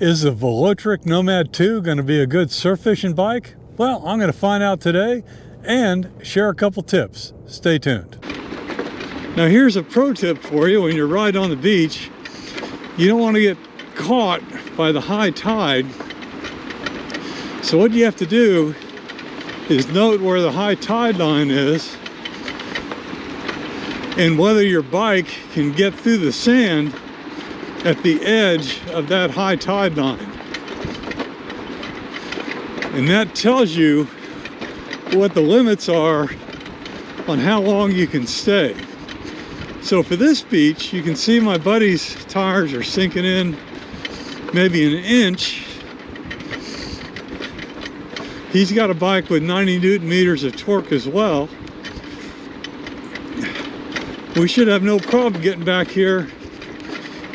Is the Velotric Nomad 2 going to be a good surf fishing bike? Well, I'm going to find out today and share a couple tips. Stay tuned. Now here's a pro tip for you when you're riding on the beach. You don't want to get caught by the high tide. So what you have to do is note where the high tide line is and whether your bike can get through the sand at the edge of that high tide line. And that tells you what the limits are on how long you can stay. So for this beach, you can see my buddy's tires are sinking in maybe an inch. He's got a bike with 90 Newton meters of torque as well. We should have no problem getting back here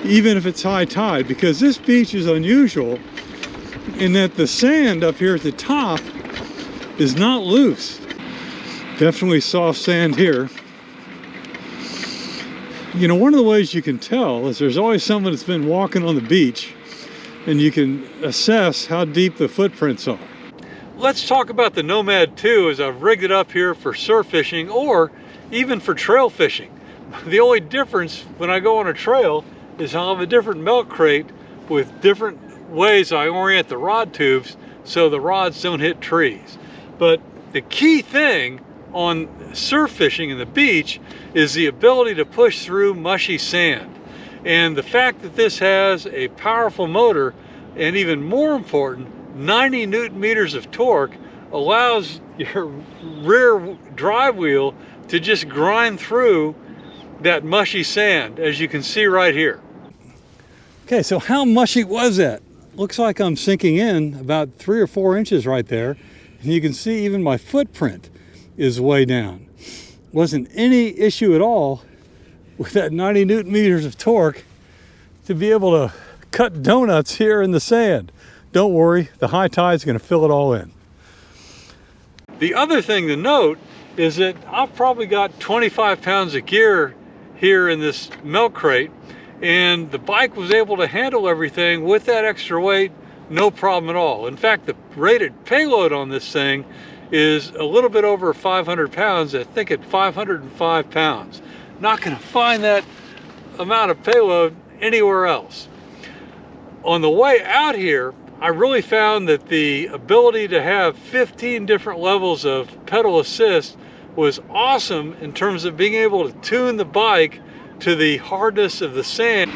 even if it's high tide, because this beach is unusual in that the sand up here at the top is not loose. Definitely soft sand here. You know, one of the ways you can tell is there's always someone that's been walking on the beach, and you can assess how deep the footprints are. Let's talk about the Nomad 2 as I've rigged it up here for surf fishing or even for trail fishing. The only difference when I go on a trail is I'll have a different milk crate with different ways I orient the rod tubes so the rods don't hit trees. But the key thing on surf fishing in the beach is the ability to push through mushy sand. And the fact that this has a powerful motor and, even more important, 90 Newton meters of torque allows your rear drive wheel to just grind through that mushy sand, as you can see right here. Okay, so how mushy was that? Looks like I'm sinking in about 3 or 4 inches right there. And you can see even my footprint is way down. Wasn't any issue at all with that 90 Newton meters of torque to be able to cut donuts here in the sand. Don't worry, the high tide is going to fill it all in. The other thing to note is that I've probably got 25 pounds of gear here in this milk crate, and the bike was able to handle everything with that extra weight, no problem at all. In fact, the rated payload on this thing is a little bit over 500 pounds, I think at 505 pounds. Not going to find that amount of payload anywhere else. On the way out here, I really found that the ability to have 15 different levels of pedal assist was awesome in terms of being able to tune the bike to the hardness of the sand.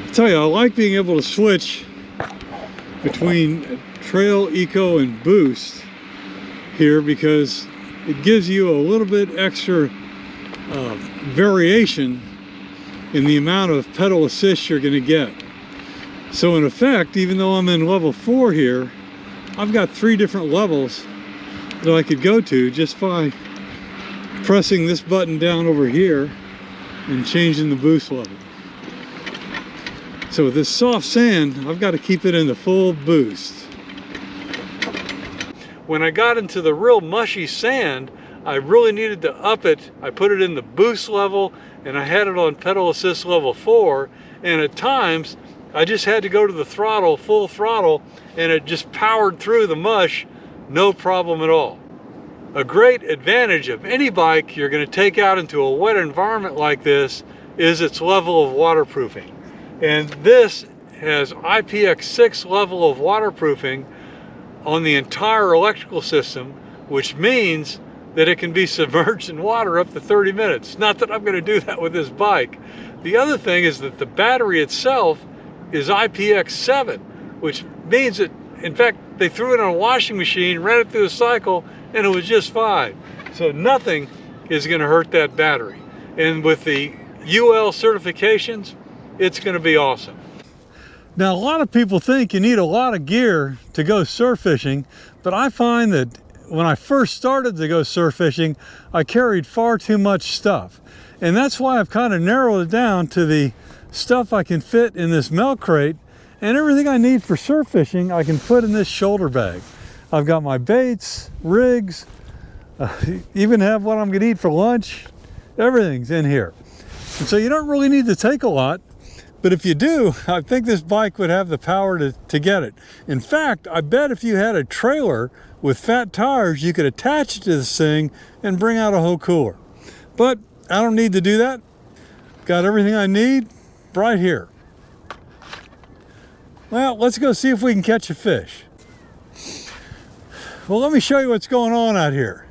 I tell you, I like being able to switch between trail, eco, and boost here because it gives you a little bit extra variation in the amount of pedal assist you're going to get. So in effect, even though I'm in level 4 here, I've got 3 different levels that I could go to just by pressing this button down over here and changing the boost level. So with this soft sand, I've got to keep it in the full boost. When I got into the real mushy sand, I really needed to up it. I put it in the boost level and I had it on pedal assist level 4, and at times I just had to go to the throttle, full throttle, and it just powered through the mush, no problem at all. A great advantage of any bike you're going to take out into a wet environment like this is its level of waterproofing. And this has IPX6 level of waterproofing on the entire electrical system, which means that it can be submerged in water up to 30 minutes. Not that I'm going to do that with this bike. The other thing is that the battery itself is IPX7, which means that, in fact, they threw it on a washing machine, ran it through a cycle, and it was just fine. So nothing is going to hurt that battery. And with the UL certifications, it's going to be awesome. Now, a lot of people think you need a lot of gear to go surf fishing, but I find that when I first started to go surf fishing, I carried far too much stuff. And that's why I've kind of narrowed it down to the stuff I can fit in this milk crate, and everything I need for surf fishing I can put in this shoulder bag. I've got my baits, rigs, even have what I'm gonna eat for lunch. Everything's in here. And so you don't really need to take a lot, But if you do, I think this bike would have the power to get it. In fact, I bet if you had a trailer with fat tires, you could attach it to this thing and bring out a whole cooler. But I don't need to do that. Got everything I need right here. Well, let's go see if we can catch a fish. Well, let me show you what's going on out here.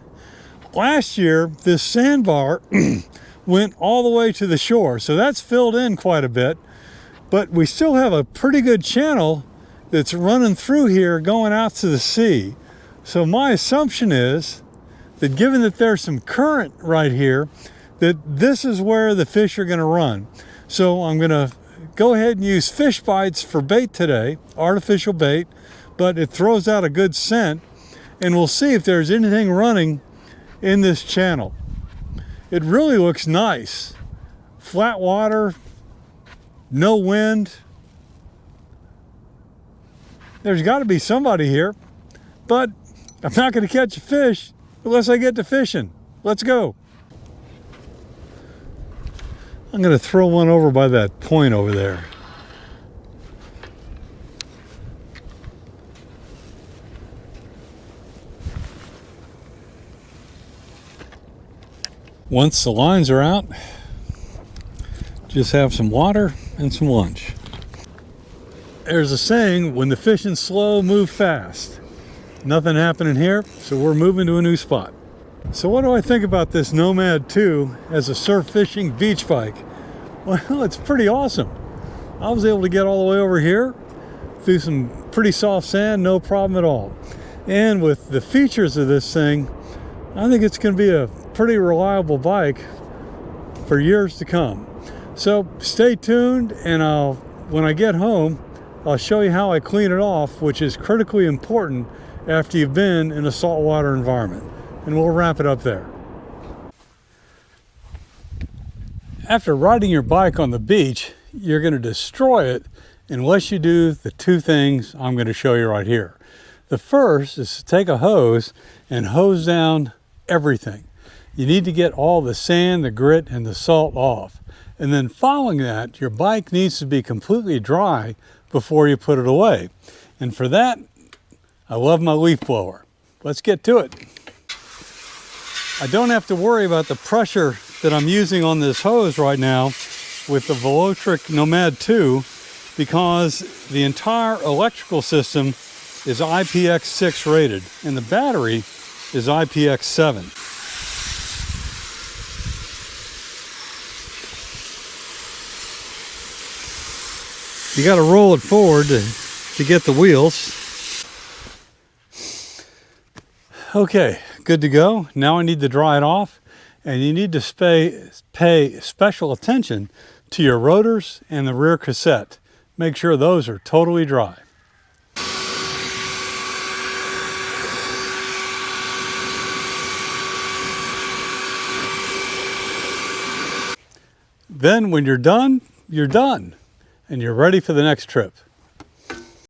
Last year, this sandbar went all the way to the shore, so that's filled in quite a bit, but we still have a pretty good channel that's running through here going out to the sea. So my assumption is that given that there's some current right here, that this is where the fish are going to run. So I'm going to go ahead and use fish bites for bait today, artificial bait, but it throws out a good scent, and we'll see if there's anything running in this channel. It really looks nice. Flat water, no wind. There's got to be somebody here, but I'm not going to catch a fish unless I get to fishing. Let's go. I'm going to throw one over by that point over there. Once the lines are out, just have some water and some lunch. There's a saying, when the fishing's slow, move fast. Nothing happening here, so we're moving to a new spot. So what do I think about this Nomad 2 as a surf fishing beach bike? Well, it's pretty awesome. I was able to get all the way over here through some pretty soft sand, no problem at all. And with the features of this thing, I think it's going to be a pretty reliable bike for years to come. So stay tuned, and when I get home, I'll show you how I clean it off, which is critically important after you've been in a saltwater environment. And we'll wrap it up there. After riding your bike on the beach, you're going to destroy it unless you do the two things I'm going to show you right here. The first is to take a hose and hose down everything. You need to get all the sand, the grit, and the salt off. And then following that, your bike needs to be completely dry before you put it away. And for that, I love my leaf blower. Let's get to it. I don't have to worry about the pressure that I'm using on this hose right now with the Velotric Nomad 2 because the entire electrical system is IPX6 rated and the battery is IPX7. You got to roll it forward to get the wheels. Okay, good to go. Now I need to dry it off, and you need to pay special attention to your rotors and the rear cassette. Make sure those are totally dry. Then when you're done, and you're ready for the next trip.